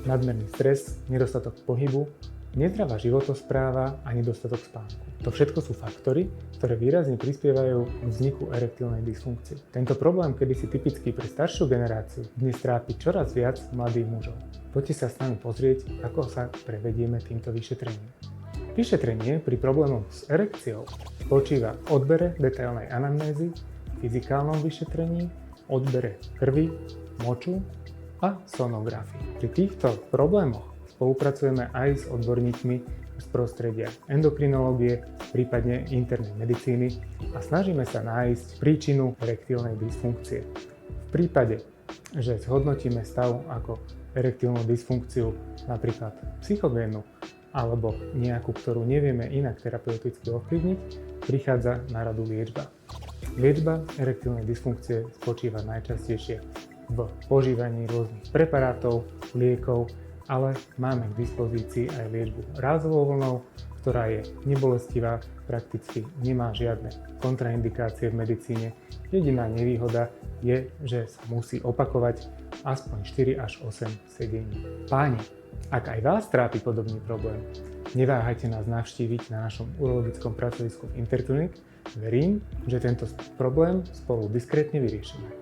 Nadmerný stres, nedostatok pohybu, nezdravá životospráva a nedostatok spánku. To všetko sú faktory, ktoré výrazne prispievajú k vzniku erektilnej dysfunkcie. Tento problém, kedysi typický pre staršiu generáciu, dnes trápi čoraz viac mladých mužov. Poďte sa s nami pozrieť, ako sa prevedieme týmto vyšetrením. Vyšetrenie pri problémoch s erekciou spočíva v odbere detailnej anamnézy, fyzikálnom vyšetrení, odbere krvi, moču a sonografii. Pri týchto problémoch spolupracujeme aj s odborníkmi z prostredia endokrinológie, prípadne internej medicíny a snažíme sa nájsť príčinu erektilnej dysfunkcie. V prípade, že zhodnotíme stav ako erektilnú dysfunkciu, napríklad psychogénnu, alebo nejakú, ktorú nevieme inak terapeuticky ovplyvniť, prichádza na radu liečba. Liečba erektilnej dysfunkcie spočíva najčastejšie v požívaní rôznych preparátov, liekov, ale máme k dispozícii aj liečbu rázovou vlnou, ktorá je nebolestivá, prakticky nemá žiadne kontraindikácie v medicíne. Jediná nevýhoda je, že sa musí opakovať aspoň 4 až 8 sedení. Páni, ak aj vás trápi podobný problém, neváhajte nás navštíviť na našom urologickom pracovisku v Interclinic. Verím, že tento problém spolu diskrétne vyriešime.